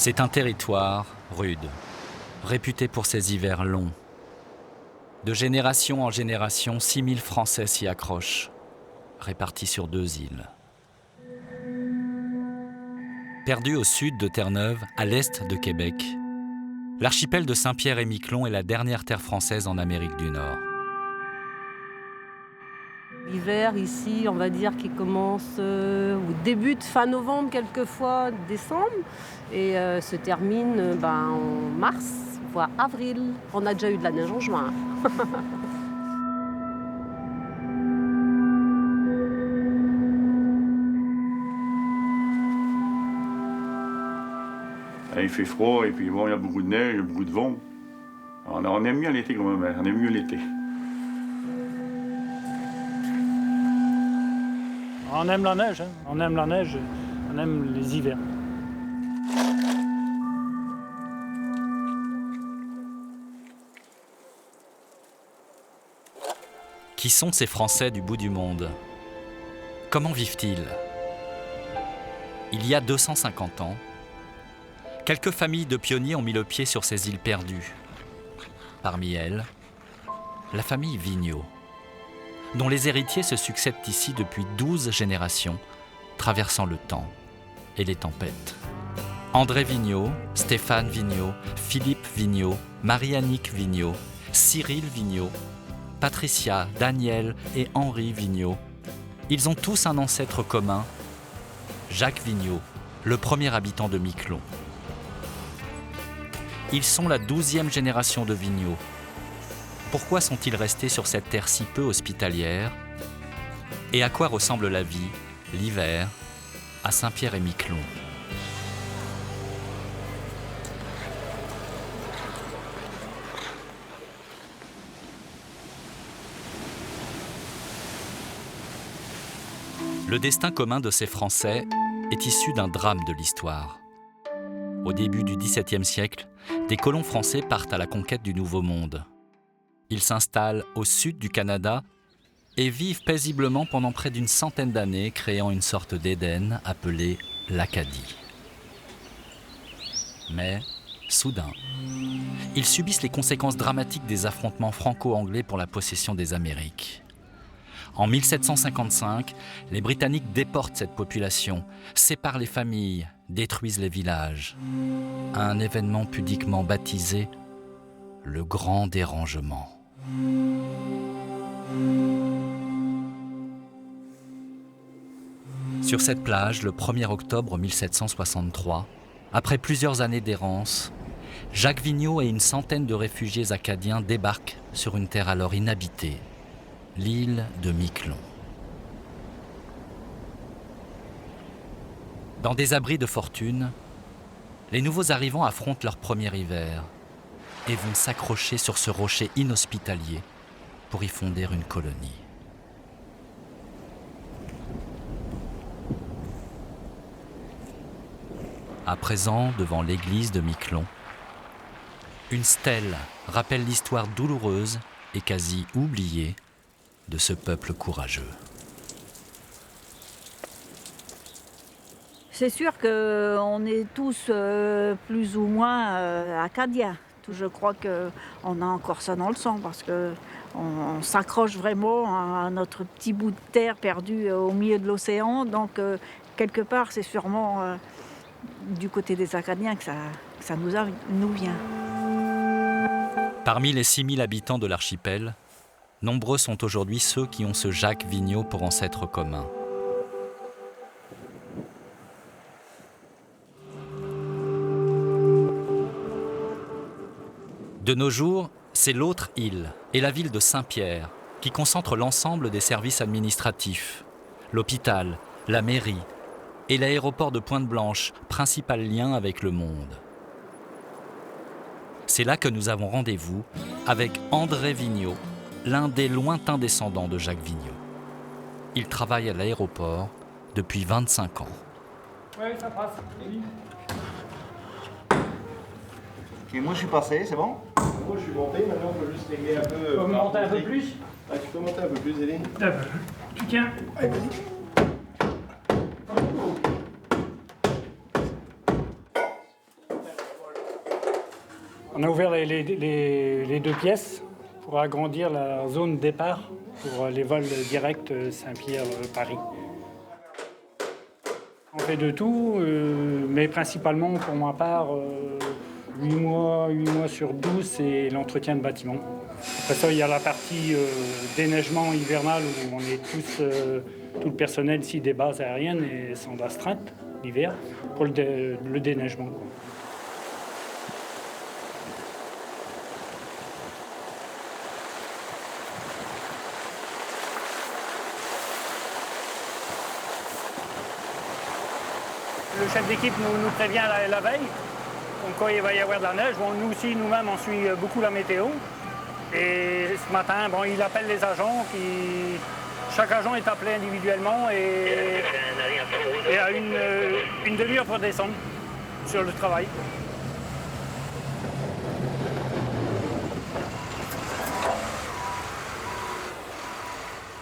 C'est un territoire rude, réputé pour ses hivers longs. De génération en génération, 6000 Français s'y accrochent, répartis sur 2 îles. Perdu au sud de Terre-Neuve, à l'est de Québec, l'archipel de Saint-Pierre-et-Miquelon est la dernière terre française en Amérique du Nord. L'hiver ici, on va dire qu'il commence ou débute fin novembre, quelquefois décembre, et se termine en mars, voire avril. On a déjà eu de la neige en juin. Il fait froid et puis bon, il y a beaucoup de neige, il y a beaucoup de vent. On aime bien l'été quand même, on aime mieux l'été. On aime la neige, on aime la neige, on aime les hivers. Qui sont ces Français du bout du monde? Comment vivent-ils? Il y a 250 ans, quelques familles de pionniers ont mis le pied sur ces îles perdues. Parmi elles, la famille Vigneault, dont les héritiers se succèdent ici depuis 12 générations, traversant le temps et les tempêtes. André Vigneault, Stéphane Vigneault, Philippe Vigneault, Marie-Annick Vigneault, Cyril Vigneault, Patricia, Daniel et Henri Vigneault. Ils ont tous un ancêtre commun, Jacques Vigneault, le premier habitant de Miquelon. Ils sont la 12e génération de Vigneault. Pourquoi sont-ils restés sur cette terre si peu hospitalière? Et à quoi ressemble la vie, l'hiver, à Saint-Pierre-et-Miquelon? Le destin commun de ces Français est issu d'un drame de l'histoire. Au début du XVIIe siècle, des colons français partent à la conquête du Nouveau Monde. Ils s'installent au sud du Canada et vivent paisiblement pendant près d'une centaine d'années, créant une sorte d'Éden appelé l'Acadie. Mais, soudain, ils subissent les conséquences dramatiques des affrontements franco-anglais pour la possession des Amériques. En 1755, les Britanniques déportent cette population, séparent les familles, détruisent les villages. Un événement pudiquement baptisé le Grand Dérangement. Sur cette plage, le 1er octobre 1763, après plusieurs années d'errance, Jacques Vigneault et une centaine de réfugiés acadiens débarquent sur une terre alors inhabitée, l'île de Miquelon. Dans des abris de fortune, les nouveaux arrivants affrontent leur premier hiver et vont s'accrocher sur ce rocher inhospitalier pour y fonder une colonie. À présent, devant l'église de Miquelon, une stèle rappelle l'histoire douloureuse et quasi oubliée de ce peuple courageux. C'est sûr qu'on est tous plus ou moins acadiens. Je crois qu'on a encore ça dans le sang parce qu'on s'accroche vraiment à notre petit bout de terre perdu au milieu de l'océan. Donc, quelque part, c'est sûrement du côté des Acadiens que ça nous vient. Parmi les 6000 habitants de l'archipel, nombreux sont aujourd'hui ceux qui ont ce Jacques Vigneault pour ancêtre commun. De nos jours, c'est l'autre île et la ville de Saint-Pierre qui concentrent l'ensemble des services administratifs, l'hôpital, la mairie et l'aéroport de Pointe-Blanche, principal lien avec le monde. C'est là que nous avons rendez-vous avec André Vigneault, l'un des lointains descendants de Jacques Vigneault. Il travaille à l'aéroport depuis 25 ans. Oui, ça passe. Oui. Et moi je suis passé, c'est bon? Moi je suis monté, maintenant on peut juste régler un peu. Tu peux monter un peu plus? Ah, tu peux monter un peu plus, Zélie? Un peu. Tu tiens? Allez, vas-y. On a ouvert les 2 pièces pour agrandir la zone départ pour les vols directs Saint-Pierre-Paris. On fait de tout, mais principalement pour ma part, 8 mois sur 12, c'est l'entretien de bâtiment. Après ça, il y a la partie déneigement hivernal où on est tous, tout le personnel ici des bases aériennes et sont d'astreinte l'hiver pour le déneigement, quoi. Le chef d'équipe nous prévient la veille, comme quoi il va y avoir de la neige. Bon, nous aussi, nous-mêmes, on suit beaucoup la météo. Et ce matin, bon, il appelle les agents. Chaque agent est appelé individuellement et a une demi-heure pour descendre sur le travail.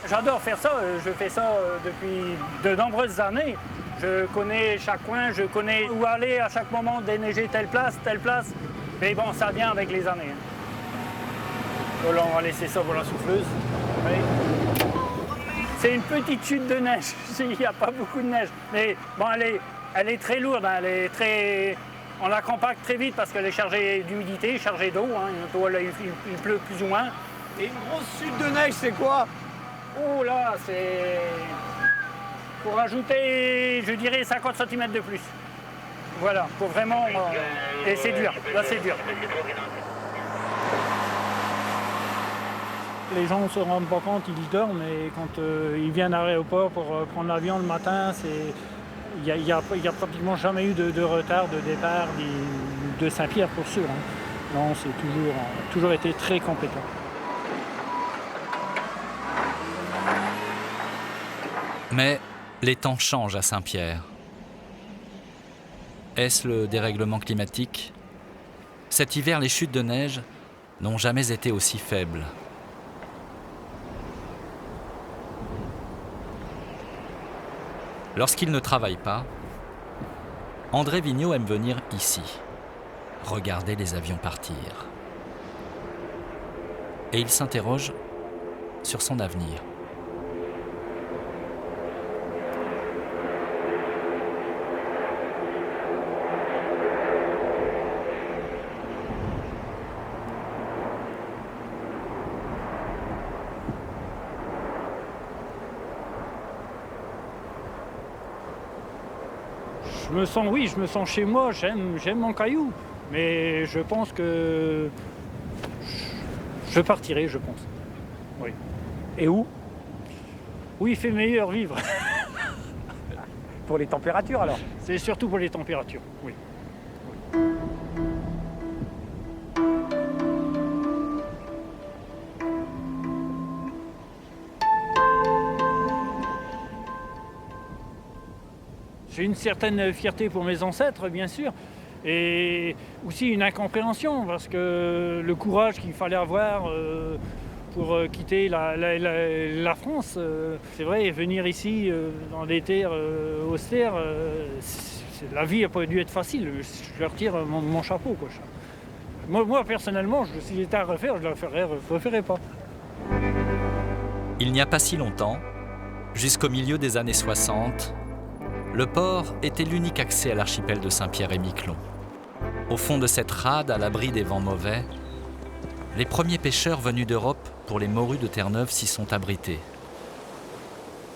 J'adore faire ça. Je fais ça depuis de nombreuses années. Je connais chaque coin, je connais où aller à chaque moment, déneiger telle place. Mais bon, ça vient avec les années. Voilà, on va laisser ça pour la souffleuse. Oui. C'est une petite chute de neige. Il n'y a pas beaucoup de neige. Mais bon, elle est très lourde. Hein. On la compacte très vite parce qu'elle est chargée d'humidité, chargée d'eau. Hein. Il pleut plus ou moins. Et une grosse chute de neige, c'est quoi? Oh là, c'est... Pour rajouter, je dirais, 50 cm de plus. Voilà, pour vraiment... et c'est dur, là c'est dur. Les gens ne se rendent pas compte, ils dorment, et quand ils viennent à l'aéroport pour prendre l'avion le matin, il n'y a pratiquement jamais eu de retard de départ de Saint-Pierre pour sûr. Hein. Non, c'est toujours été très compétent. Mais les temps changent à Saint-Pierre. Est-ce le dérèglement climatique? Cet hiver, les chutes de neige n'ont jamais été aussi faibles. Lorsqu'il ne travaille pas, André Vigneault aime venir ici, regarder les avions partir. Et il s'interroge sur son avenir. Je me sens chez moi, j'aime mon caillou. Mais je pense que je partirai, je pense. Oui. Et où? Où il fait meilleur vivre. Pour les températures alors? C'est surtout pour les températures, oui. J'ai une certaine fierté pour mes ancêtres, bien sûr, et aussi une incompréhension, parce que le courage qu'il fallait avoir pour quitter la France, c'est vrai, venir ici dans des terres austères, la vie n'a pas dû être facile. Je leur tire mon chapeau, quoi. Moi, personnellement, si j'étais à refaire, je ne le referais pas. Il n'y a pas si longtemps, jusqu'au milieu des années 60, le port était l'unique accès à l'archipel de Saint-Pierre-et-Miquelon. Au fond de cette rade, à l'abri des vents mauvais, les premiers pêcheurs venus d'Europe pour les morues de Terre-Neuve s'y sont abrités.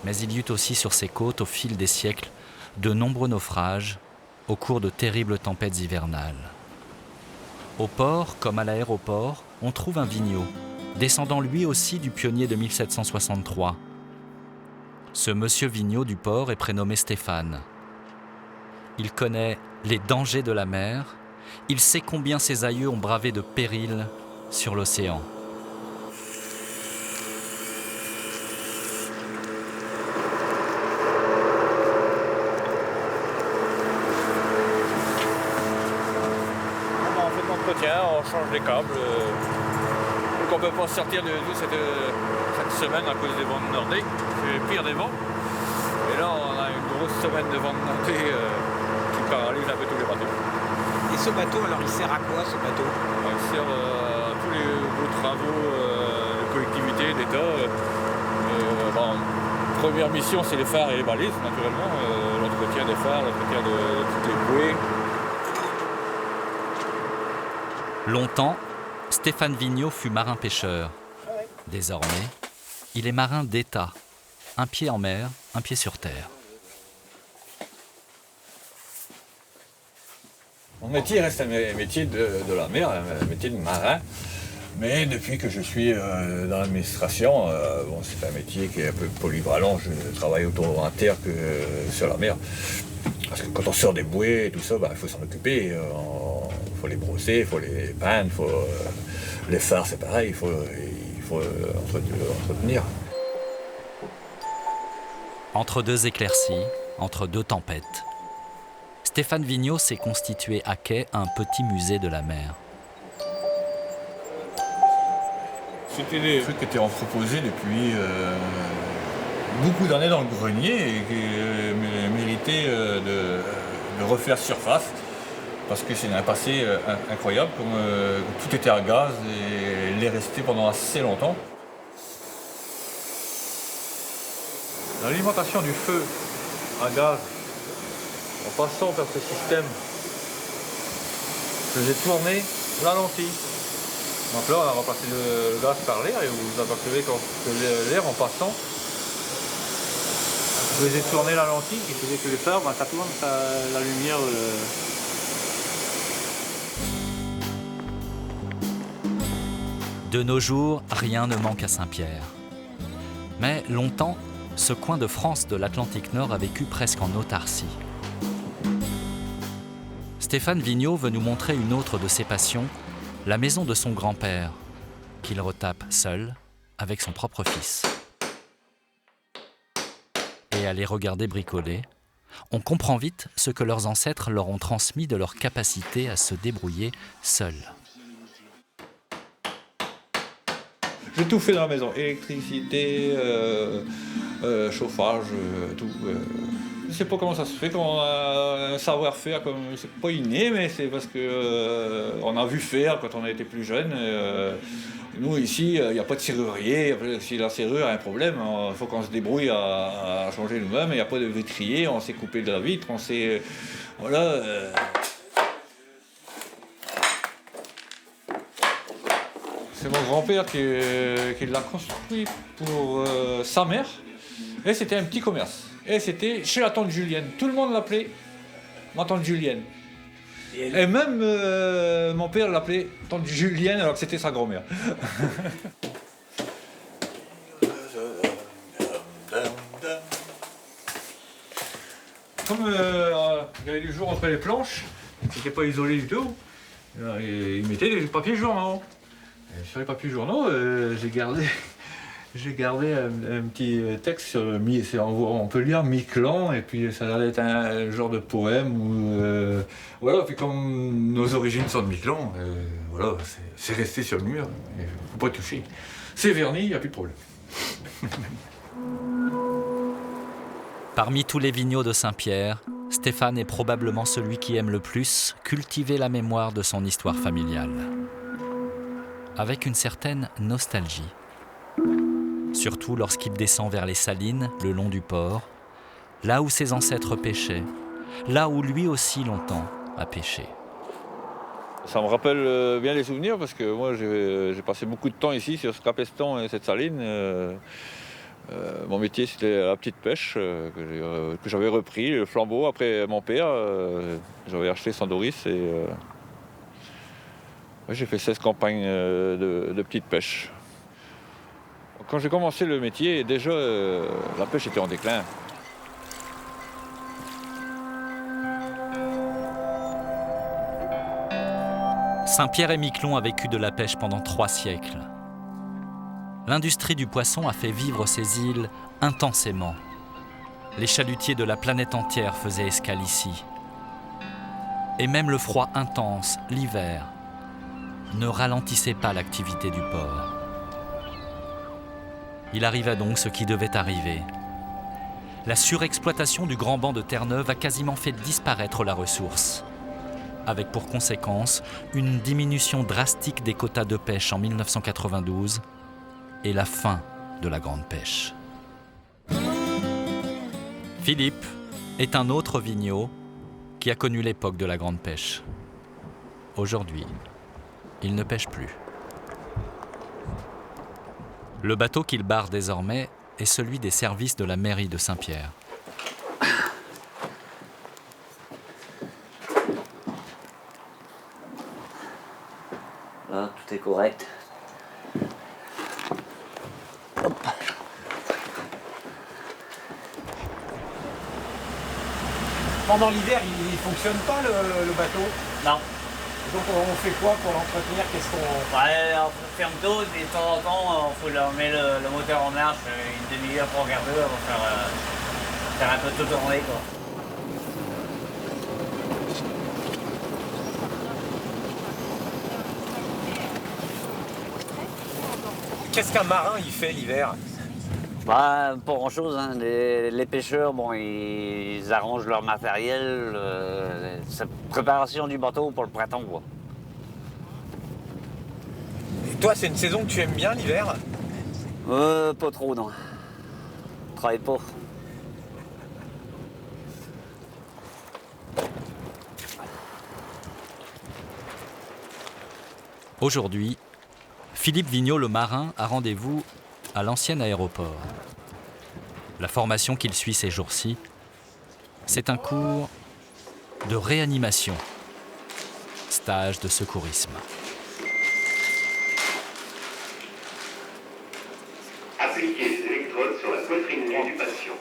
Mais il y eut aussi sur ces côtes, au fil des siècles, de nombreux naufrages au cours de terribles tempêtes hivernales. Au port, comme à l'aéroport, on trouve un Vigneault, descendant lui aussi du pionnier de 1763. Ce monsieur Vigneault du port est prénommé Stéphane. Il connaît les dangers de la mer, il sait combien ses aïeux ont bravé de périls sur l'océan. On fait l'entretien, on change les câbles. Donc on ne peut pas sortir de nous cette semaine à cause des vents de Nordique. C'est le pire des vents. Et là, on a une grosse semaine de vents de montée qui paralyse un peu tous les bateaux. Et ce bateau, alors il sert à quoi ce bateau? Il sert à tous les gros travaux de collectivité, d'État. Première mission, c'est les phares et les balises, naturellement. L'entretien des phares, l'entretien de toutes les bouées. Longtemps, Stéphane Vigneault fut marin-pêcheur. Désormais, il est marin d'État. Un pied en mer, un pied sur terre. Mon métier reste un métier de la mer, un métier de marin. Mais depuis que je suis dans l'administration, c'est un métier qui est un peu polyvalent. Je travaille autant en terre que sur la mer. Parce que quand on sort des bouées et tout ça, il faut s'en occuper. Il faut les brosser, il faut les peindre, les phares c'est pareil, il faut entretenir. Entre deux éclaircies, entre deux tempêtes, Stéphane Vigneault s'est constitué à quai un petit musée de la mer. C'était des trucs qui étaient entreposés depuis beaucoup d'années dans le grenier et qui méritaient de refaire surface parce que c'est un passé incroyable, comme tout était à gaz et l'est resté pendant assez longtemps. L'alimentation du feu à gaz, en passant par ce système, faisait tourner la lentille. Donc là, on a remplacé le gaz par l'air et vous apercevez que l'air en passant faisait tourner la lentille qui faisait que les phares, ça tourne la lumière. De nos jours, rien ne manque à Saint-Pierre. Mais longtemps, ce coin de France de l'Atlantique Nord a vécu presque en autarcie. Stéphane Vigneault veut nous montrer une autre de ses passions, la maison de son grand-père, qu'il retape seul, avec son propre fils. Et à les regarder bricoler, on comprend vite ce que leurs ancêtres leur ont transmis de leur capacité à se débrouiller seuls. J'ai tout fait dans la maison, électricité, chauffage, tout. Je ne sais pas comment ça se fait, qu'on a un savoir-faire, c'est pas inné, mais c'est parce qu'on a vu faire quand on était plus jeune. Nous ici, il n'y a pas de serrurier, si la serrure a un problème, il faut qu'on se débrouille à changer nous-mêmes, il n'y a pas de vitrier, on sait couper de la vitre, on sait... Voilà. C'est mon grand-père qui l'a construit pour sa mère, et c'était un petit commerce. Et c'était chez la tante Julienne. Tout le monde l'appelait ma tante Julienne. Et même mon père l'appelait tante Julienne alors que c'était sa grand-mère. Comme il y avait du jour entre les planches, c'était pas isolé du tout, il mettait des papiers journaux. Et sur les papiers journaux, j'ai gardé un petit texte, on peut lire Miquelon, et puis ça allait être un genre de poème. Voilà, puis comme nos origines sont de Miquelon, voilà, c'est resté sur le mur, il ne faut pas toucher. C'est verni, il n'y a plus de problème. Parmi tous les Vigneault de Saint-Pierre, Stéphane est probablement celui qui aime le plus cultiver la mémoire de son histoire familiale. Avec une certaine nostalgie. Surtout lorsqu'il descend vers les salines, le long du port, là où ses ancêtres pêchaient, là où lui aussi longtemps a pêché. Ça me rappelle bien les souvenirs parce que moi j'ai passé beaucoup de temps ici sur ce capeston et cette saline. Mon métier c'était la petite pêche que j'avais repris, le flambeau après mon père. J'avais acheté Sandoris et j'ai fait 16 campagnes de petite pêche. Quand j'ai commencé le métier, déjà, la pêche était en déclin. Saint-Pierre-et-Miquelon a vécu de la pêche pendant 3 siècles. L'industrie du poisson a fait vivre ces îles intensément. Les chalutiers de la planète entière faisaient escale ici. Et même le froid intense, l'hiver, ne ralentissait pas l'activité du port. Il arriva donc ce qui devait arriver. La surexploitation du grand banc de Terre-Neuve a quasiment fait disparaître la ressource. avec pour conséquence une diminution drastique des quotas de pêche en 1992 et la fin de la grande pêche. Philippe est un autre vigneaud qui a connu l'époque de la grande pêche. Aujourd'hui, il ne pêche plus. Le bateau qu'il barre désormais est celui des services de la mairie de Saint-Pierre. Là, tout est correct. Hop. Pendant l'hiver, il ne fonctionne pas le bateau. Non. Donc on fait quoi pour l'entretenir? Qu'est-ce qu'on... Ouais, on ferme tout et de temps en temps, on met le moteur en marche une demi-heure pour regarder, on va faire un peu tout tourner, quoi. Qu'est-ce qu'un marin il fait l'hiver? Bah, pas grand-chose, hein. Les pêcheurs, bon, ils arrangent leur matériel, c'est préparation du bateau pour le printemps, quoi. Et toi, c'est une saison que tu aimes bien l'hiver? Pas trop, non. Je travaille pas. Aujourd'hui, Philippe Vigneaud, le marin, a rendez-vous à l'ancien aéroport. La formation qu'il suit ces jours-ci, c'est un cours de réanimation, stage de secourisme. Appliquez les électrodes sur la poitrine nue du patient.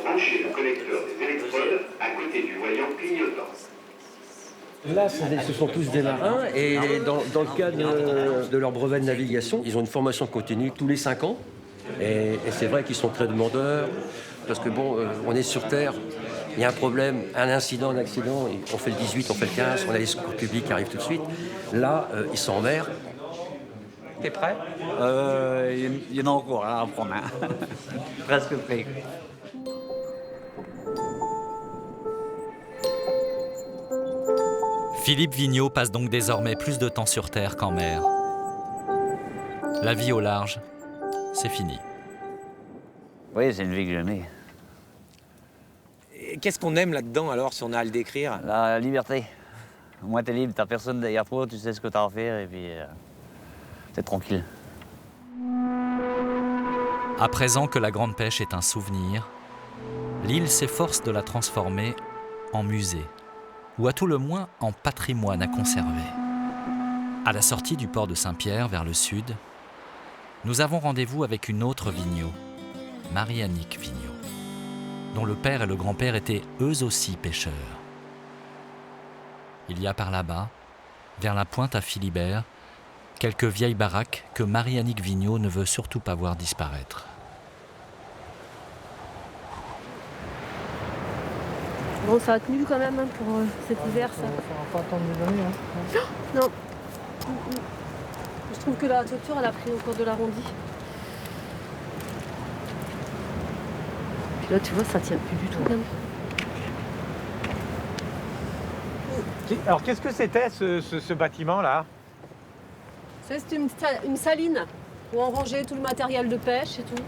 Branchez le connecteur des électrodes à côté du voyant clignotant. Là, ce sont tous des marins et dans le cadre de leur brevet de navigation, ils ont une formation continue tous les 5 ans. Et c'est vrai qu'ils sont très demandeurs parce que bon, on est sur Terre, il y a un problème, un incident, un accident, on fait le 18, on fait le 15, on a les secours publics qui arrivent tout de suite. Là, ils sont en mer. T'es prêt? Il y en a encore à prendre, hein. Presque prêt. Philippe Vigneaud passe donc désormais plus de temps sur Terre qu'en mer. La vie au large, c'est fini. Oui, c'est une vie que j'aimais. Qu'est-ce qu'on aime là-dedans alors, si on a à le décrire? La liberté. Au moins, t'es libre, t'as personne derrière toi, tu sais ce que t'as à faire et puis t'es tranquille. À présent que la grande pêche est un souvenir, l'île s'efforce de la transformer en musée, ou à tout le moins en patrimoine à conserver. À la sortie du port de Saint-Pierre vers le sud, nous avons rendez-vous avec une autre vigneaud, Marie-Annick Vigneaud, dont le père et le grand-père étaient eux aussi pêcheurs. Il y a par là-bas, vers la pointe à Philibert, quelques vieilles baraques que Marie-Annick Vigneaud ne veut surtout pas voir disparaître. Bon, ça a tenu quand même hein, pour cet hiver, ça. Ça va pas attendre des années, hein. Non. Je trouve que la toiture, elle a pris encore de l'arrondi. Puis là, tu vois, ça tient plus du tout même. Alors qu'est-ce que c'était ce bâtiment-là? C'est une saline où on rangeait tout le matériel de pêche et tout.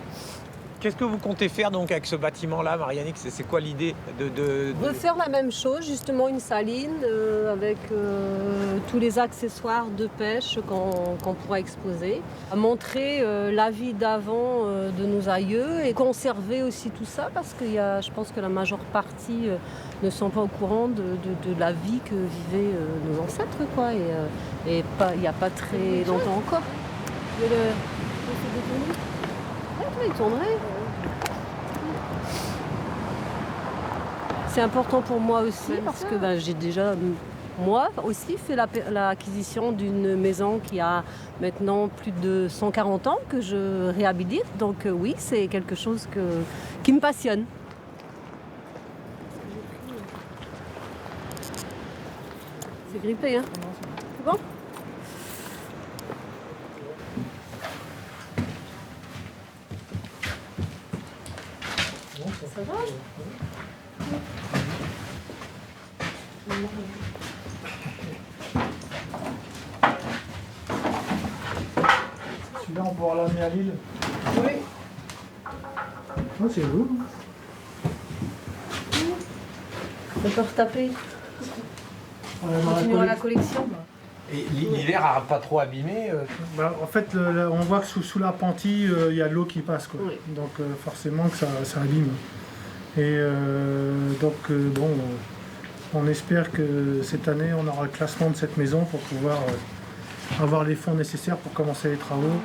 Qu'est-ce que vous comptez faire donc avec ce bâtiment-là, Marie-Annick? C'est quoi l'idée de... Refaire la même chose, justement une saline avec tous les accessoires de pêche qu'on pourra exposer. À montrer la vie d'avant de nos aïeux et conserver aussi tout ça parce que je pense que la majeure partie ne sont pas au courant de la vie que vivaient nos ancêtres, quoi. Et il n'y a pas très longtemps encore. Il tournerait. C'est important pour moi aussi parce que j'ai déjà, moi aussi, fait l'acquisition d'une maison qui a maintenant plus de 140 ans que je réhabilite. Donc oui, c'est quelque chose qui me passionne. C'est grippé, hein? C'est bon? Ça va? Celui-là, on pourra l'amener à Lille. Oui. Oh, c'est beau. On peut retaper. Dans Continuer la collection. Et l'hiver a pas trop abîmé Bah, en fait, on voit que sous la pentille, il y a de l'eau qui passe, quoi. Oui. Donc forcément que ça abîme. Et bon, on espère que cette année, on aura le classement de cette maison pour pouvoir avoir les fonds nécessaires pour commencer les travaux.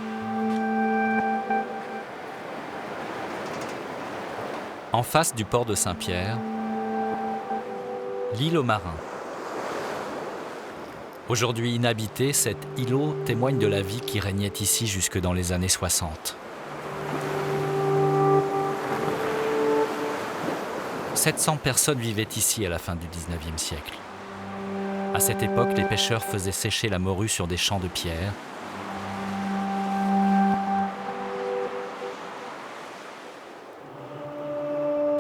En face du port de Saint-Pierre, l'île aux Marins. Aujourd'hui inhabitée, cet îlot témoigne de la vie qui régnait ici jusque dans les années 60. 700 personnes vivaient ici à la fin du 19e siècle. À cette époque, les pêcheurs faisaient sécher la morue sur des champs de pierre.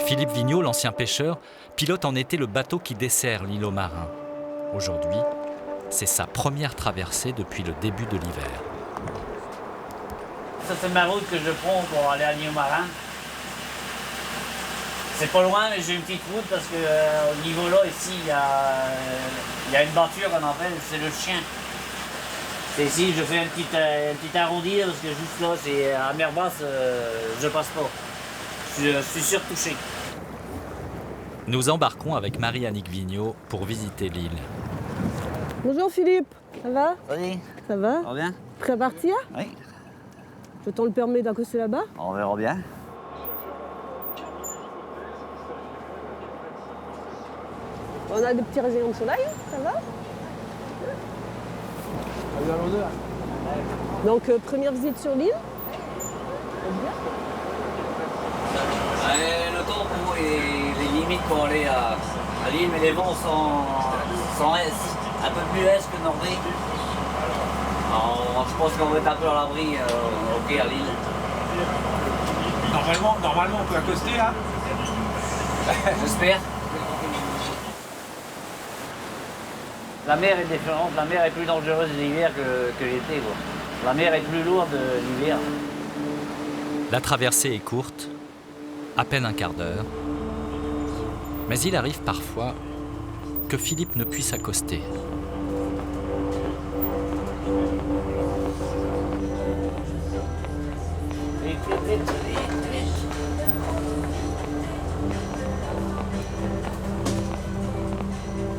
Philippe Vigneault, l'ancien pêcheur, pilote en été le bateau qui dessert l'île aux Marins. Aujourd'hui, c'est sa première traversée depuis le début de l'hiver. Ça, c'est ma route que je prends pour aller à l'île aux Marins. C'est pas loin, mais j'ai une petite route parce que au niveau là, ici, il y a une bâture qu'on appelle, c'est le chien. C'est ici, je fais un petit arrondi parce que juste là, c'est à mer basse, je passe pas. Je suis surtouché. Nous embarquons avec Marie-Annick Vigneault pour visiter l'île. Bonjour Philippe, ça va? Salut, Ça va? on revient? Prêt à partir? Oui. Je t'en le permets d'accoster là-bas? On verra bien. On a des petits rayons de soleil, ça va? Donc première visite sur l'île. Le temps pour les limites pour aller à l'île, mais les vents sont un peu plus est que nordique. Alors, je pense qu'on va être un peu à l'abri au pied à l'île. Normalement, on peut accoster là. J'espère. La mer est différente, la mer est plus dangereuse l'hiver que l'été. La mer est plus lourde l'hiver. La traversée est courte, à peine un quart d'heure. Mais il arrive parfois que Philippe ne puisse accoster.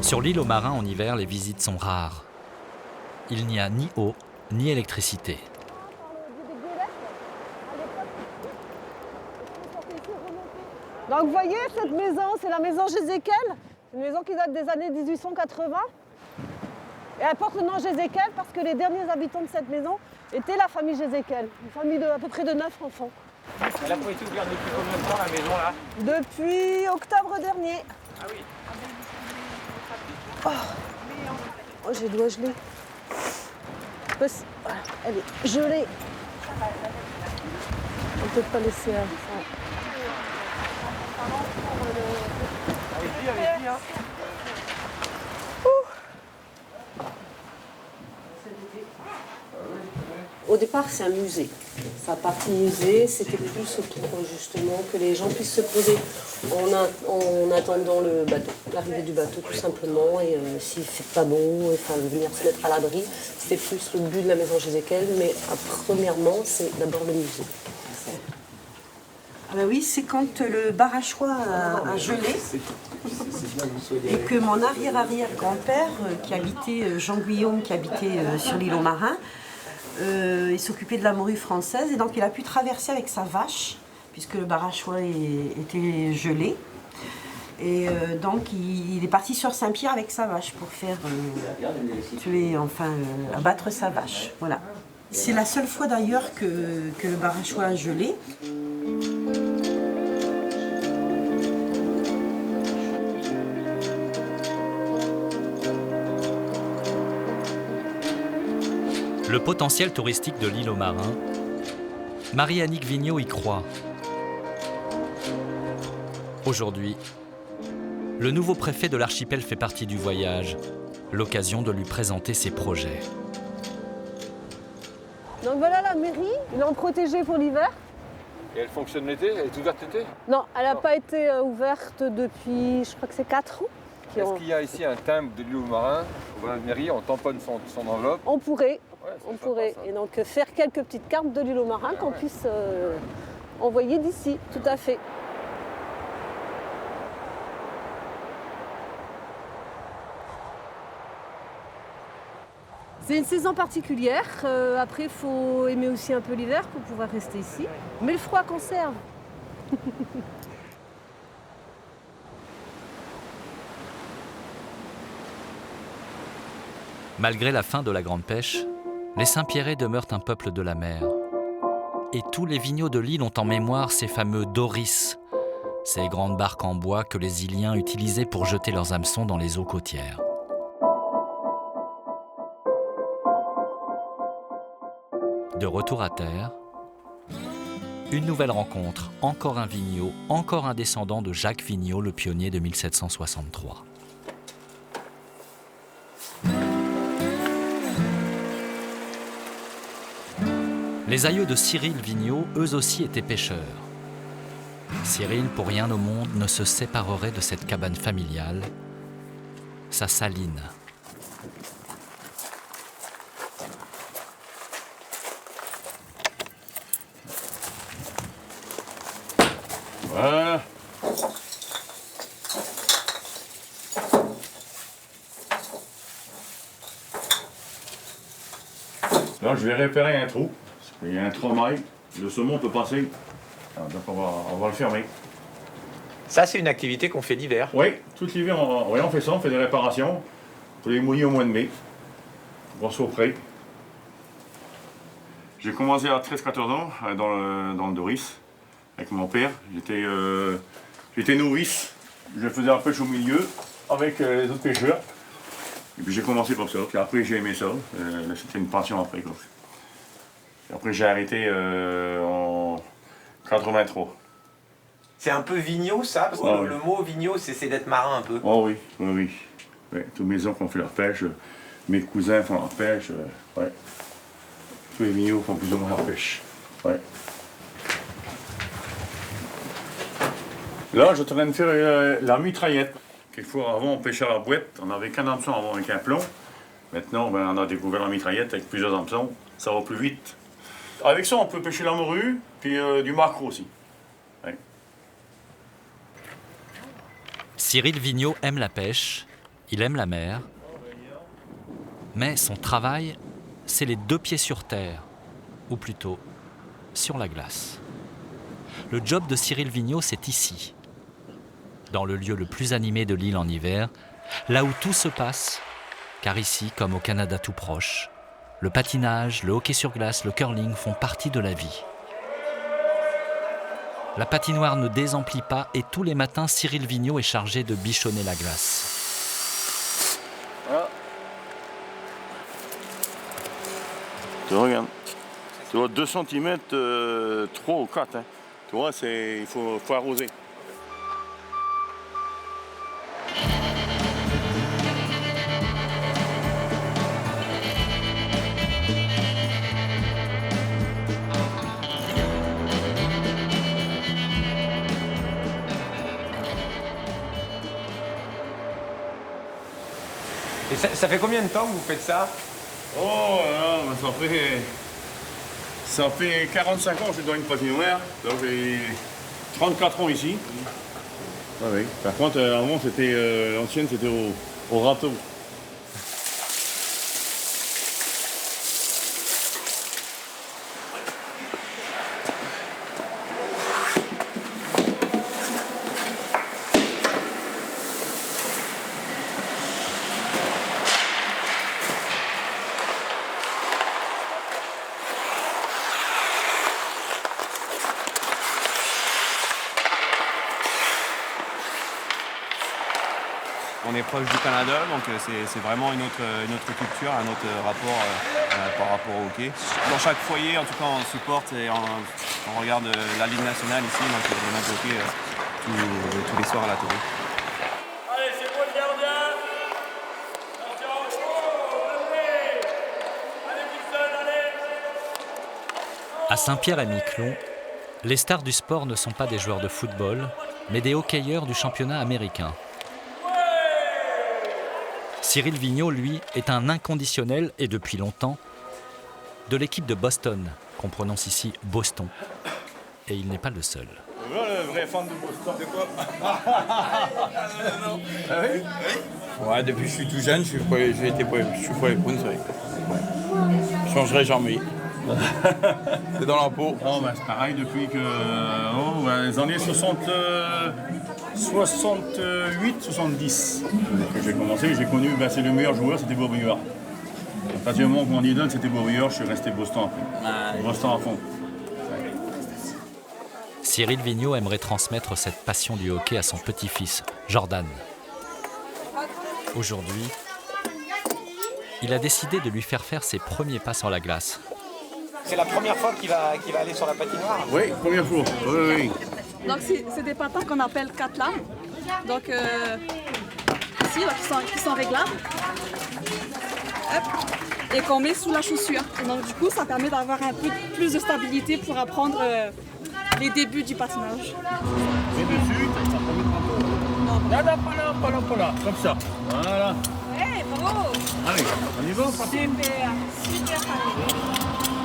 Sur l'île aux Marins en hiver, les visites sont rares. Il n'y a ni eau, ni électricité. Donc vous voyez, cette maison, c'est la maison Jézékel. Une maison qui date des années 1880. Et elle porte le nom Jézékel parce que les derniers habitants de cette maison étaient la famille Jézékel. Une famille de à peu près de 9 enfants. Elle a pas été ouverte depuis combien de temps la maison là? Depuis octobre dernier. Ah oui. Oh, j'ai le doigt gelé. Voilà, elle est gelée. On ne peut pas laisser... Allez-y, hein. Au départ, c'est un musée. Sa partie musée, c'était plus autour justement que les gens puissent se poser en attendant le bateau, l'arrivée du bateau tout simplement. Et s'il ne fait pas beau, venir se mettre à l'abri. C'était plus le but de la maison Jézékel, mais premièrement, c'est d'abord le musée. Ah ben oui, c'est quand le Barachois a gelé et que mon arrière-arrière-grand-père, qui habitait, Jean Guillaume, qui habitait sur l'île aux Marins, il s'occupait de la morue française et donc il a pu traverser avec sa vache, puisque le Barachois était gelé. Et donc il est parti sur Saint-Pierre avec sa vache pour faire abattre sa vache. Voilà. C'est la seule fois d'ailleurs que le Barachois a gelé. Le potentiel touristique de l'île aux Marins, Marie-Annick Vigneault y croit. Aujourd'hui, Le nouveau préfet de l'archipel fait partie du voyage, l'occasion de lui présenter ses projets. Donc voilà la mairie, ils l'ont protégée pour l'hiver. Et elle fonctionne l'été? Elle est ouverte l'été? Non, elle n'a pas été ouverte depuis, je crois que c'est 4 ans. Est-ce qu'il y a ici un timbre de l'îlot marin? Au la mairie, on tamponne son enveloppe. On pourrait, Ouais, pourrait. Et donc faire quelques petites cartes de l'îlot marin qu'on puisse envoyer d'ici, tout à fait. C'est une saison particulière. Après, il faut aimer aussi un peu l'hiver pour pouvoir rester ici. Mais le froid conserve. Malgré la fin de la grande pêche, les Saint-Pierrais demeurent un peuple de la mer. Et tous les vigneaux de l'île ont en mémoire ces fameux doris, ces grandes barques en bois que les Iliens utilisaient pour jeter leurs hameçons dans les eaux côtières. De retour à terre, une nouvelle rencontre, encore un Vigneaud, encore un descendant de Jacques Vigneaud, le pionnier de 1763. Les aïeux de Cyril Vigneaud, eux aussi, étaient pêcheurs. Cyril, pour rien au monde, ne se séparerait de cette cabane familiale, sa saline. Voilà. Là, je vais réparer un trou. Il y a un 3 mailles. Le saumon peut passer. Alors, donc on va le fermer. Ça, c'est une activité qu'on fait l'hiver. Oui, tout l'hiver, on fait ça. On fait des réparations. Pour les mouiller au mois de mai. On soit prêt. J'ai commencé à 13-14 ans dans le Doris. Avec mon père, j'étais novice, je faisais la pêche au milieu avec les autres pêcheurs. Et puis j'ai commencé pour ça, puis après j'ai aimé ça, c'était une passion après. Quoi. Et après j'ai arrêté en 83. C'est un peu Vigneaud ça, parce que le mot Vigneaud c'est d'être marin un peu. Oh oui, oui, oui. Ouais, tous mes oncles ont fait leur pêche, mes cousins font leur pêche, ouais. Tous les Vigneaux font plus ou moins leur pêche. Ouais. Là, je suis en train de faire la mitraillette. Quelquefois, avant, on pêchait à la boîte. On n'avait qu'un hameçon avant avec un plomb. Maintenant, ben, on a découvert la mitraillette avec plusieurs hameçons. Ça va plus vite. Avec ça, on peut pêcher la morue, puis du maquereau aussi. Ouais. Cyril Vigneaud aime la pêche, il aime la mer. Mais son travail, c'est les 2 pieds sur terre, ou plutôt sur la glace. Le job de Cyril Vigneaud, c'est ici, dans le lieu le plus animé de l'île en hiver, là où tout se passe, car ici, comme au Canada tout proche, le patinage, le hockey sur glace, le curling font partie de la vie. La patinoire ne désemplit pas et tous les matins, Cyril Vigneaud est chargé de bichonner la glace. Voilà. Tu regardes. Tu vois, 2 cm, 3 ou 4. Hein. Tu vois, il faut arroser. Et ça fait combien de temps que vous faites ça? Oh, ça fait 45 ans que je suis dans une patinoire. Donc j'ai 34 ans ici. Ah oui. Par contre, avant, l'ancienne, c'était au râteau. On est proche du Canada, donc c'est vraiment une autre culture, un autre rapport par rapport au hockey. Dans chaque foyer, en tout cas, on supporte et on regarde la Ligue nationale ici, donc le match de hockey tous les soirs à la télé. À Saint-Pierre et Miquelon, les stars du sport ne sont pas des joueurs de football, mais des hockeyeurs du championnat américain. Cyril Vigneault, lui, est un inconditionnel, et depuis longtemps, de l'équipe de Boston, qu'on prononce ici Boston. Et il n'est pas le seul. Voilà le vrai fan de Boston. De quoi? Ah oui? Ouais, depuis que je suis tout jeune, je suis pour les Brunswick. Je changerai jamais. C'est dans la peau. Oh, ben, c'est pareil depuis que les années 68-70 que j'ai commencé. J'ai connu, c'est le meilleur joueur, c'était Bob Ewart. À partir du moment où mon idole c'était Bob Ewart, je suis resté Boston après. Boston à fond. Cyril Vigneault aimerait transmettre cette passion du hockey à son petit-fils, Jordan. Aujourd'hui, il a décidé de lui faire faire ses premiers pas sur la glace. C'est la première fois qu'il va aller sur la patinoire? Oui, première fois. Oui. Donc c'est des patins qu'on appelle 4 lames. Donc ici, là, qui sont réglables. Hop. Et qu'on met sous la chaussure. Et donc du coup, ça permet d'avoir un peu plus de stabilité pour apprendre les débuts du patinage. Et dessus, ça prend pas là, pas là, comme ça. Voilà. Hey, bravo! Allez, on y va, patine. Super.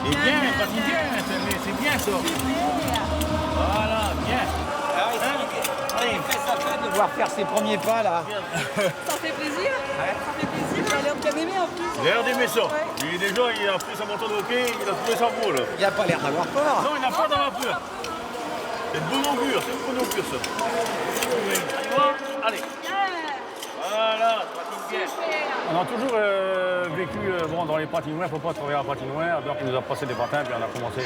Et bien, patine bien, c'est bien ça. Voilà, bien. Allez, ça fait de voir faire ses premiers pas là. Ça fait plaisir. Ouais. Ça fait plaisir. Il a l'air de bien aimer en plus. Il a l'air d'aimer ça. Ouais. Lui déjà, il a pris sa moto de hockey, il a trouvé ça beau là. Il n'a pas l'air d'avoir peur. Non, il n'a pas d'avoir peur. C'est de bon augure, ça. Allez. Voilà, patine bien. On a toujours vécu dans les patinoires, il ne faut pas travailler à la patinoire. Donc il nous a passé des patins, puis on a commencé.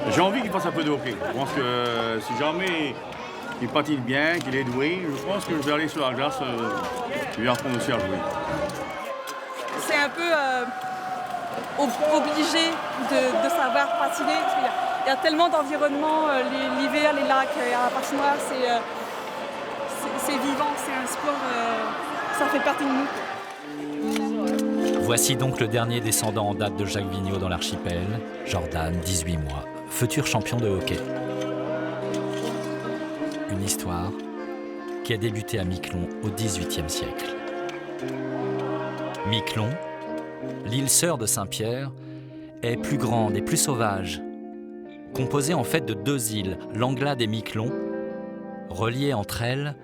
J'ai envie qu'il fasse un peu de hockey. Je pense que si jamais il patine bien, qu'il est doué, je pense que je vais aller sur la glace, je vais apprendre aussi à jouer. C'est un peu obligé de savoir patiner. Il y a tellement d'environnements, l'hiver, les lacs, à la patinoire, c'est vivant, c'est un sport, ça fait partie de nous. Voici donc le dernier descendant en date de Jacques Vigneault dans l'archipel, Jordan, 18 mois, futur champion de hockey. Une histoire qui a débuté à Miquelon au XVIIIe siècle. Miquelon, l'île sœur de Saint-Pierre, est plus grande et plus sauvage, composée en fait de 2 îles, l'Anglade et Miquelon, reliées entre elles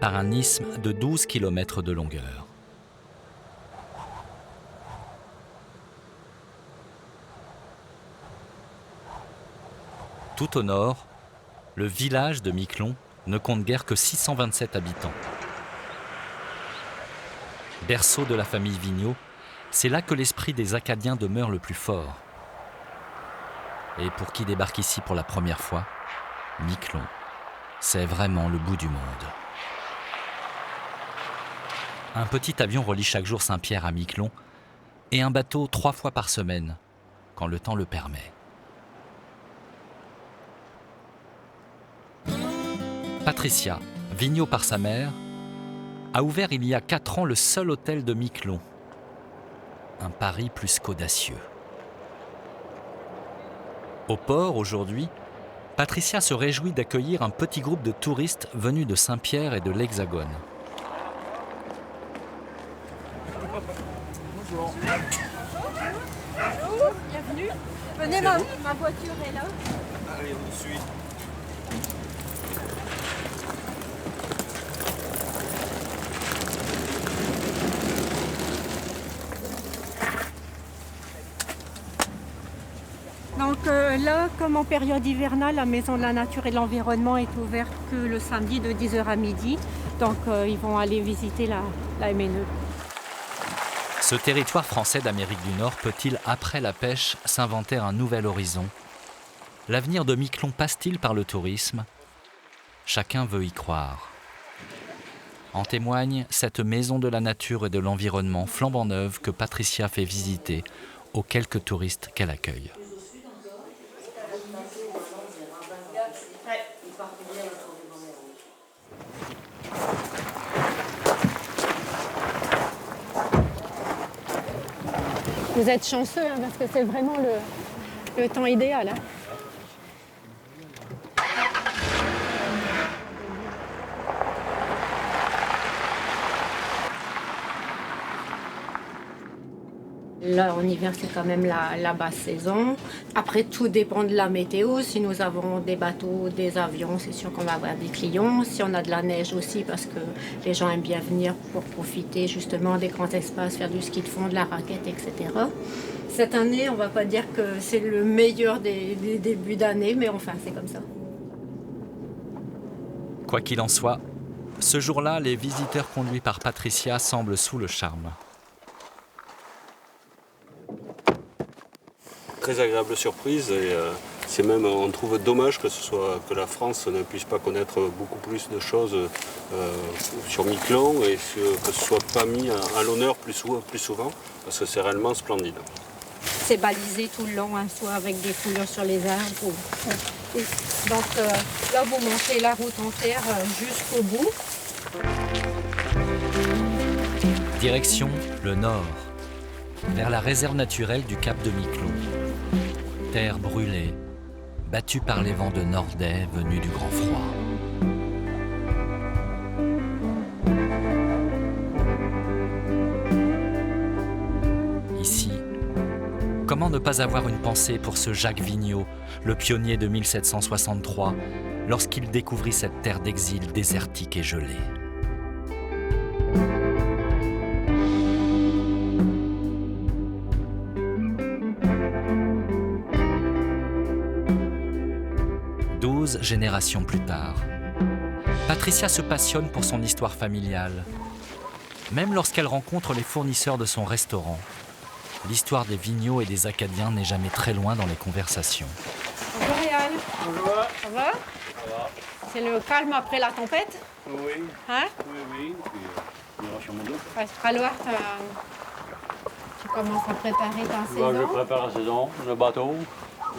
par un isthme de 12 km de longueur. Tout au nord, le village de Miquelon ne compte guère que 627 habitants. Berceau de la famille Vigneault, c'est là que l'esprit des Acadiens demeure le plus fort. Et pour qui débarque ici pour la première fois, Miquelon, c'est vraiment le bout du monde. Un petit avion relie chaque jour Saint-Pierre à Miquelon et un bateau 3 fois par semaine, quand le temps le permet. Patricia, Vigneault par sa mère, a ouvert il y a 4 ans le seul hôtel de Miquelon. Un pari plus qu'audacieux. Au port, aujourd'hui, Patricia se réjouit d'accueillir un petit groupe de touristes venus de Saint-Pierre et de l'Hexagone. Bonjour. Bonjour, bienvenue. Venez, ma voiture est là. Allez, on suit. Donc là, comme en période hivernale, la Maison de la Nature et de l'Environnement est ouverte que le samedi de 10h à midi. Donc ils vont aller visiter la MNE. Ce territoire français d'Amérique du Nord peut-il, après la pêche, s'inventer un nouvel horizon? L'avenir de Miquelon passe-t-il par le tourisme? Chacun veut y croire. En témoigne cette Maison de la Nature et de l'Environnement flambant neuve que Patricia fait visiter aux quelques touristes qu'elle accueille. Vous êtes chanceux parce que c'est vraiment Le temps idéal. Hein. Là, en hiver, c'est quand même la basse saison. Après, tout dépend de la météo. Si nous avons des bateaux, des avions, c'est sûr qu'on va avoir des clients. Si on a de la neige aussi, parce que les gens aiment bien venir pour profiter justement des grands espaces, faire du ski de fond, de la raquette, etc. Cette année, on ne va pas dire que c'est le meilleur des débuts d'année, mais enfin, c'est comme ça. Quoi qu'il en soit, ce jour-là, les visiteurs conduits par Patricia semblent sous le charme. Très agréable surprise et c'est même, on trouve dommage que que la France ne puisse pas connaître beaucoup plus de choses sur Miquelon et que ce soit pas mis à l'honneur plus souvent parce que c'est réellement splendide. C'est balisé tout le long, hein, soit avec des foulures sur les arbres. Donc là, vous montez la route en terre jusqu'au bout. Direction le nord, vers la réserve naturelle du Cap de Miquelon. Terre brûlée, battue par les vents de Nordais venus du grand froid. Ici, comment ne pas avoir une pensée pour ce Jacques Vigneault, le pionnier de 1763, lorsqu'il découvrit cette terre d'exil désertique et gelée. Générations plus tard, Patricia se passionne pour son histoire familiale. Même lorsqu'elle rencontre les fournisseurs de son restaurant, l'histoire des Vigneault et des Acadiens n'est jamais très loin dans les conversations. Bonjour Réal. Bonjour. Ça va? Ça va. C'est le calme après la tempête? Oui. Hein? Oui. Puis, on ira sur mon dos. Il va falloir tu commences à préparer ta saison. Je prépare la saison, le bateau,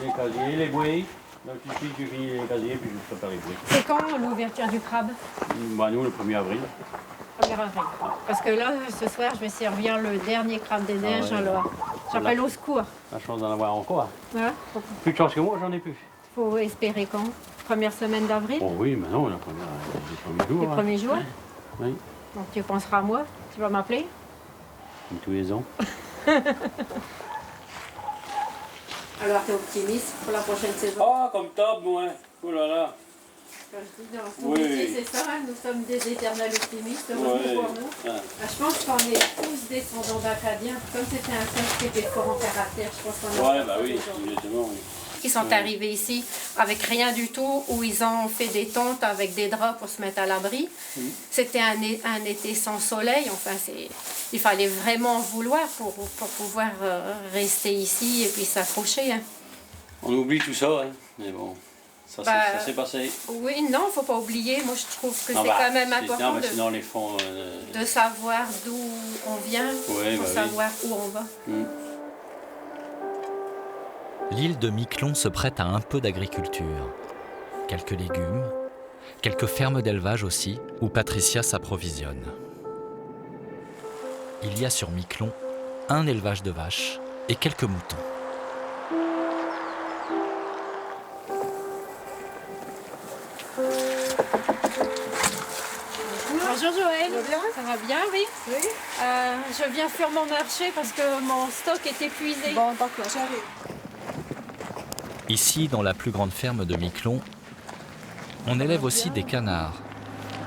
les casiers, les bouées. Donc ici, tu finis les casiers, puis je prépare les bouées. C'est quand l'ouverture du crabe? Bah, nous, le 1er avril. 1er avril. Parce que là, ce soir, je vais servir le dernier crabe des neiges, alors j'appelle au secours. La chance d'en avoir encore. Ouais. Plus de chance que moi, j'en ai plus. Faut espérer quand? Première semaine d'avril? Oh oui, mais non, les premiers jours. Les premiers jours? Oui. Donc tu penseras à moi? Tu vas m'appeler? Comme tous les ans. Alors, tu es optimiste pour la prochaine saison? Ah, comme top, moi. Oh là là. Quand je dis dans ce métier, c'est ça, hein, nous sommes des éternels optimistes, heureusement pour nous. Ah. Je pense qu'on est tous descendants d'Acadiens. Comme c'était un peuple qui était fort en caractère, je pense qu'on a... Ouais, bah oui, exactement, oui. Ils sont arrivés ici avec rien du tout, où ils ont fait des tentes avec des draps pour se mettre à l'abri. C'était un été sans soleil, enfin il fallait vraiment vouloir pour pouvoir rester ici et puis s'accrocher. Hein. On oublie tout ça, hein. Mais bon, ça s'est passé. Oui, non, il ne faut pas oublier. Moi, je trouve que c'est quand même important sinon les fonds, de savoir d'où on vient, pour savoir où on va. L'île de Miquelon se prête à un peu d'agriculture. Quelques légumes, quelques fermes d'élevage aussi, où Patricia s'approvisionne. Il y a sur Miquelon un élevage de vaches et quelques moutons. Bonjour Joël, ça va bien, oui. Je viens faire mon marché parce que mon stock est épuisé. Bon, donc là, j'arrive. Ici, dans la plus grande ferme de Miquelon, on élève aussi des canards.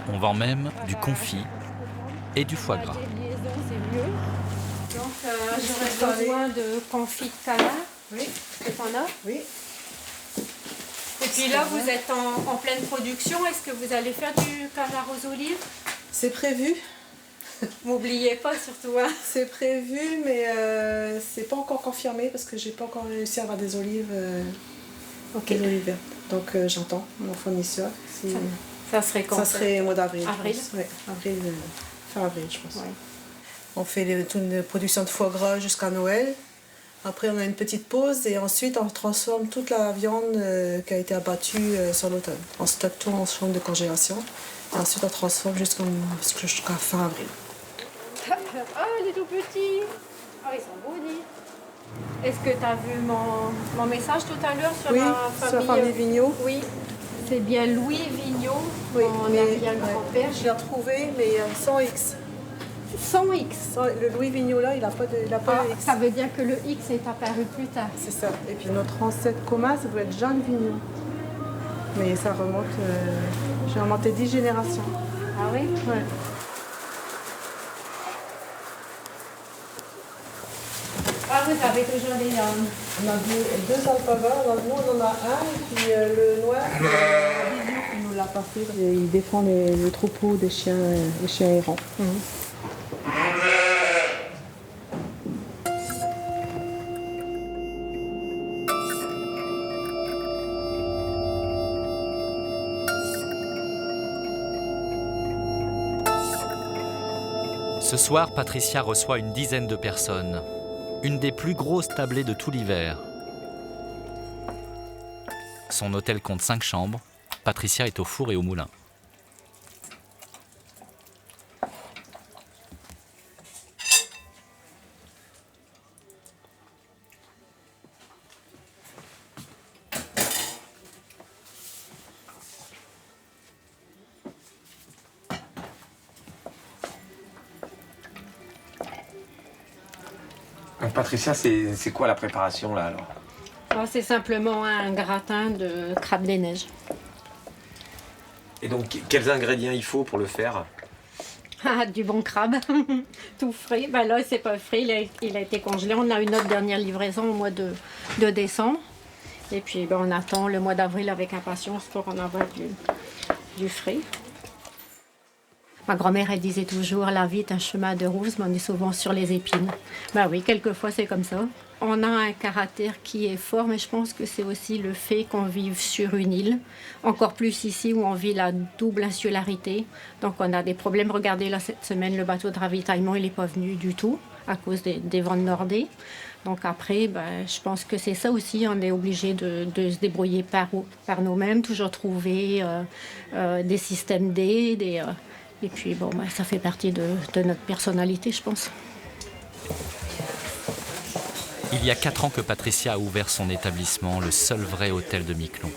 On vend même du confit et du foie gras. Donc j'aurais besoin de confit de canard. Oui. C'est qu'on a? Oui. Et puis là, vous êtes en pleine production. Est-ce que vous allez faire du canard aux olives? C'est prévu. M'oubliez pas surtout. Hein. C'est prévu, mais c'est pas encore confirmé parce que j'ai pas encore réussi à avoir des olives, des olives vertes. Donc j'entends mon fournisseur. Ça serait quand? Ça serait au mois d'avril. Avril? Oui, fin avril, je pense. Ouais. On fait toute une production de foie gras jusqu'à Noël. Après, on a une petite pause et ensuite, on transforme toute la viande qui a été abattue sur l'automne. On stocke tout en chambre de congélation. Et ensuite, on transforme jusqu'à fin avril. Ah, il est tout petit. Ah, ils sont beaux, dis. Est-ce que tu as vu mon message tout à l'heure sur Oui, la sur la famille Vigneault. Oui, c'est bien Louis Vigneault, Oui, mon arrière-grand-père. Je l'ai retrouvé, mais sans X. Sans X. Le Louis Vigneault là, il n'a pas de X. Ça veut dire que le X est apparu plus tard. C'est ça. Et puis notre ancêtre commun, ça doit être Jeanne Vigneault. Mais ça remonte, j'ai remonté 10 générations. Ah oui? Ouais. Ah, vous avez toujours des... On a deux alphavas, nous on en a un, et puis le noir, il nous l'a passé. Il défend les troupeaux des chiens errants. Ce soir, Patricia reçoit une dizaine de personnes. Une des plus grosses tablées de tout l'hiver. Son hôtel compte 5 chambres. Patricia est au four et au moulin. Patricia, c'est quoi la préparation là alors? C'est simplement un gratin de crabe des neiges. Et donc, quels ingrédients il faut pour le faire? Ah, du bon crabe, tout frais. Ben là, c'est pas frais, il a été congelé. On a eu notre dernière livraison au mois de décembre. Et puis, ben, on attend le mois d'avril avec impatience pour en avoir du frais. Ma grand-mère, elle disait toujours, la vie est un chemin de rose, mais on est souvent sur les épines. Ben oui, quelquefois, c'est comme ça. On a un caractère qui est fort, mais je pense que c'est aussi le fait qu'on vive sur une île. Encore plus ici où on vit la double insularité. Donc on a des problèmes. Regardez là, cette semaine, le bateau de ravitaillement, il n'est pas venu du tout à cause des vents de nordée. Donc après, ben, je pense que c'est ça aussi. On est obligé de se débrouiller par nous-mêmes, toujours trouver des systèmes d'aide. Et puis bon, ben, ça fait partie de notre personnalité, je pense. Il y a 4 ans que Patricia a ouvert son établissement, le seul vrai hôtel de Miquelon.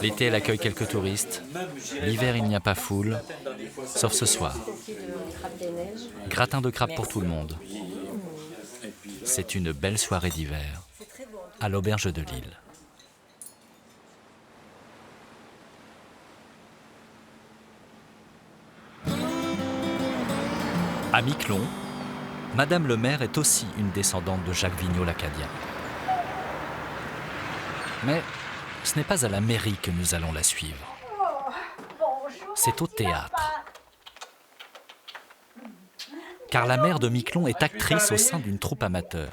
L'été, elle accueille quelques touristes. L'hiver, il n'y a pas foule, sauf ce soir. Gratin de crabe pour tout le monde. C'est une belle soirée d'hiver à l'auberge de Lille. À Miquelon, Madame le maire est aussi une descendante de Jacques Vigneault-Lacadien. Mais ce n'est pas à la mairie que nous allons la suivre. C'est au théâtre. Car la mère de Miquelon est actrice au sein d'une troupe amateur.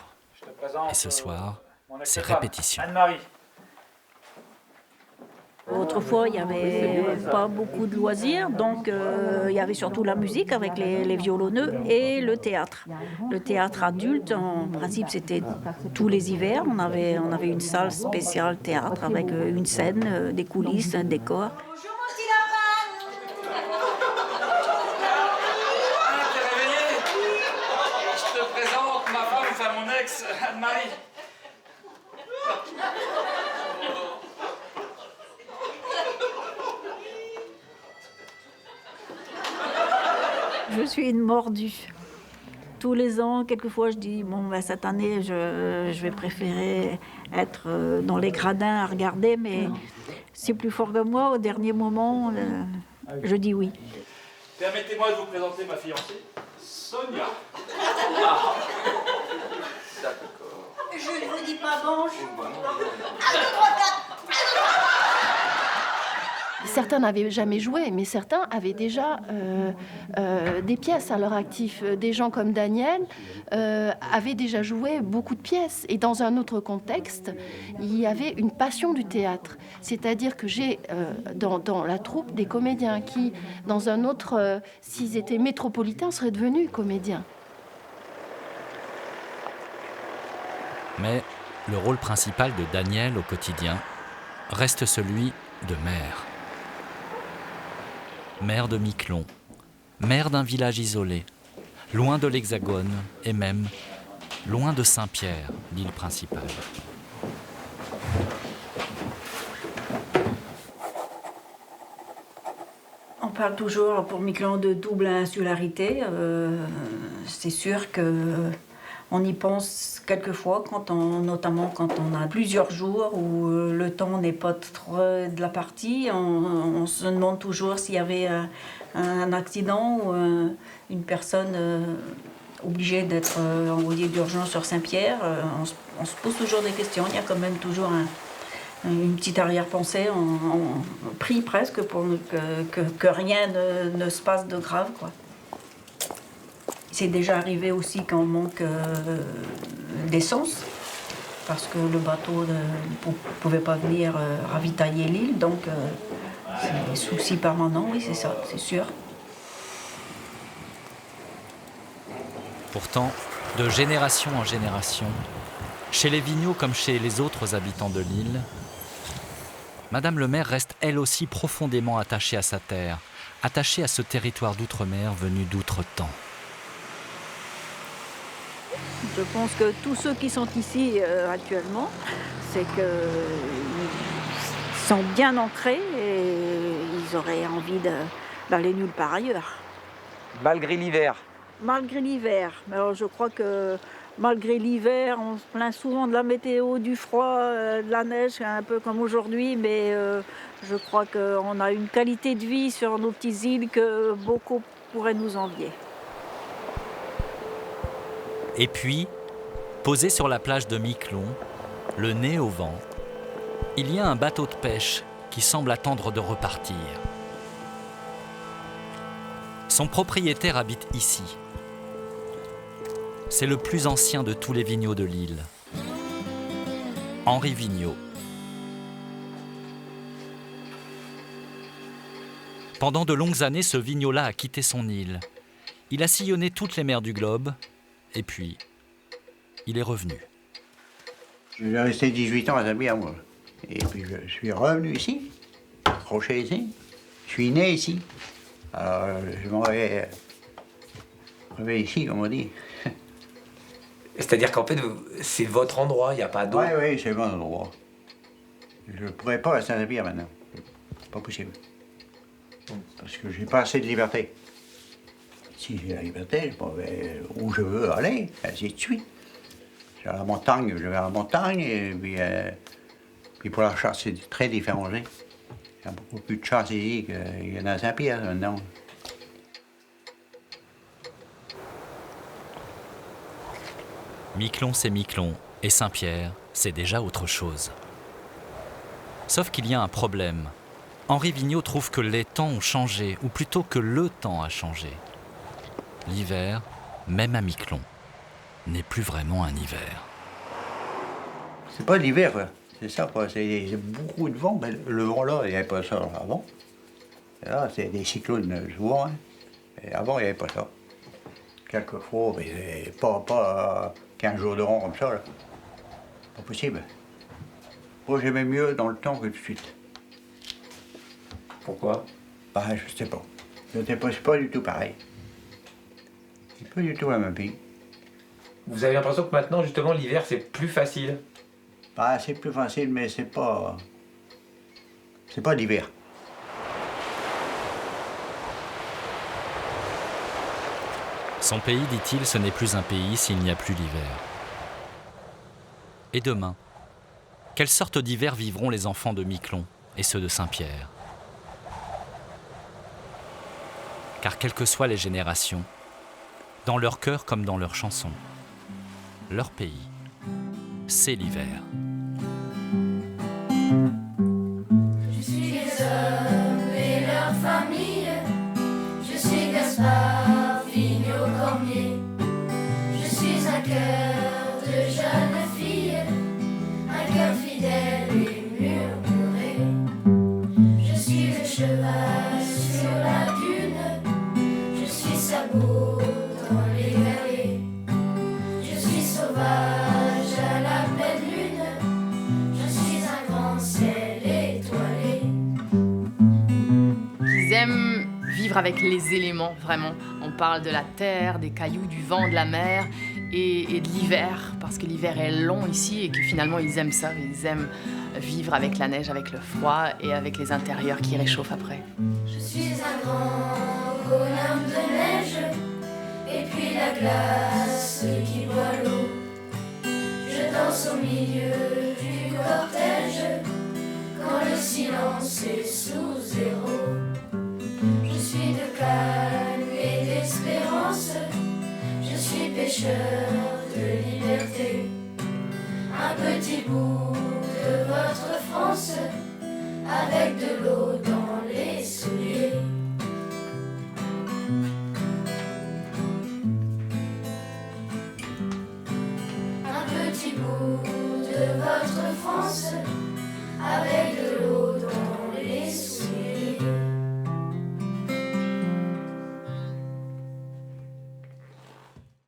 Et ce soir, c'est répétition. Anne-Marie. Autrefois, il n'y avait pas beaucoup de loisirs, donc il y avait surtout la musique avec les violonneux et le théâtre. Le théâtre adulte, en principe, c'était tous les hivers. On avait une salle spéciale théâtre avec une scène, des coulisses, un décor. Bonjour mon petit lapin. Ah, t'es réveillée? Je te présente ma femme, enfin mon ex, Anne-Marie. Je suis une mordue. Tous les ans, quelquefois, je dis, bon, ben, cette année, je vais préférer être dans les gradins à regarder, mais c'est plus fort que moi. Au dernier moment, je dis oui. Permettez-moi de vous présenter ma fiancée, Sonia. Je ne vous dis pas bonjour. Certains n'avaient jamais joué, mais certains avaient déjà des pièces à leur actif. Des gens comme Daniel avaient déjà joué beaucoup de pièces. Et dans un autre contexte, il y avait une passion du théâtre. C'est-à-dire que j'ai dans la troupe des comédiens qui, dans un autre, s'ils étaient métropolitains, seraient devenus comédiens. Mais le rôle principal de Daniel au quotidien reste celui de maire. Maire de Miquelon, maire d'un village isolé, loin de l'Hexagone et même loin de Saint-Pierre, l'île principale. On parle toujours pour Miquelon de double insularité. C'est sûr que on y pense quelquefois, notamment quand on a plusieurs jours où le temps n'est pas trop de la partie. On se demande toujours s'il y avait un accident ou une personne obligée d'être envoyée d'urgence sur Saint-Pierre. On se pose toujours des questions. Il y a quand même toujours une petite arrière-pensée. On prie presque pour que rien ne se passe de grave, quoi. C'est déjà arrivé aussi qu'on manque d'essence, parce que le bateau ne pouvait pas venir ravitailler l'île, donc c'est un souci permanent, oui, c'est ça, c'est sûr. Pourtant, de génération en génération, chez les Vigneaux comme chez les autres habitants de l'île, Madame le maire reste elle aussi profondément attachée à sa terre, attachée à ce territoire d'outre-mer venu d'outre-temps. Je pense que tous ceux qui sont ici actuellement, c'est qu'ils sont bien ancrés et ils auraient envie d'aller nulle part ailleurs. Malgré l'hiver. Malgré l'hiver. Alors je crois que malgré l'hiver, on se plaint souvent de la météo, du froid, de la neige, un peu comme aujourd'hui, mais je crois qu'on a une qualité de vie sur nos petites îles que beaucoup pourraient nous envier. Et puis, posé sur la plage de Miquelon, le nez au vent, il y a un bateau de pêche qui semble attendre de repartir. Son propriétaire habite ici. C'est le plus ancien de tous les vigneaux de l'île, Henri Vigneault. Pendant de longues années, ce vigneault-là a quitté son île. Il a sillonné toutes les mers du globe, et puis, il est revenu. Je suis resté 18 ans à Saint-Pierre, moi. Et puis je suis revenu ici, accroché ici. Je suis né ici. Alors je m'en vais ici, comme on dit. C'est-à-dire qu'en fait, c'est votre endroit, il n'y a pas d'autre. Oui, c'est mon endroit. Je ne pourrais pas rester à Saint-Pierre maintenant. C'est pas possible. Parce que j'ai pas assez de liberté. Si j'ai la liberté, je vais où je veux aller, ainsi de suite. J'ai la montagne, je vais à la montagne, et puis pour la chasse, c'est très différent. Il y a beaucoup plus de chasse ici qu'il y en a à Saint-Pierre maintenant. Miquelon, c'est Miquelon, et Saint-Pierre, c'est déjà autre chose. Sauf qu'il y a un problème. Henri Vigneault trouve que les temps ont changé, ou plutôt que le temps a changé. L'hiver, même à Miquelon, n'est plus vraiment un hiver. C'est pas l'hiver, quoi. C'est ça, quoi. C'est beaucoup de vent, mais le vent là, il n'y avait pas ça avant. Et là, c'est des cyclones souvent, hein. Et avant, il n'y avait pas ça. Quelquefois, mais pas 15 jours de vent comme ça, là. Pas possible. Moi, j'aimais mieux dans le temps que tout de suite. Pourquoi? Ben, je sais pas. C'est pas du tout pareil. C'est pas du tout la même vie. Vous avez l'impression que maintenant, justement, l'hiver, c'est plus facile? Ben, c'est plus facile, mais c'est pas l'hiver. Son pays, dit-il, ce n'est plus un pays s'il n'y a plus l'hiver. Et demain, quelle sorte d'hiver vivront les enfants de Miquelon et ceux de Saint-Pierre? Car quelles que soient les générations, dans leur cœur comme dans leurs chansons, leur pays, c'est l'hiver. Je suis les hommes et leurs familles. Je suis Gaspard Vigneault-Cormier. Je suis un cœur de jeune fille, un cœur fidèle et murmuré. Je suis le cheval sur la dune, je suis sabot dans les vallées. Je suis sauvage à la pleine lune, je suis un grand ciel étoilé. Ils aiment vivre avec les éléments, vraiment. On parle de la terre, des cailloux, du vent, de la mer. et de l'hiver, parce que l'hiver est long ici et que finalement ils aiment ça, ils aiment vivre avec la neige, avec le froid et avec les intérieurs qui réchauffent après. Je suis un grand bonhomme de neige, et puis la glace qui boit l'eau. Je danse au milieu du cortège, quand le silence est sous zéro. Je suis de calme et d'espérance, je suis pêcheur de liberté. Un petit bout de votre France, avec de l'eau dans les souliers. Un petit bout de votre France, avec de l'eau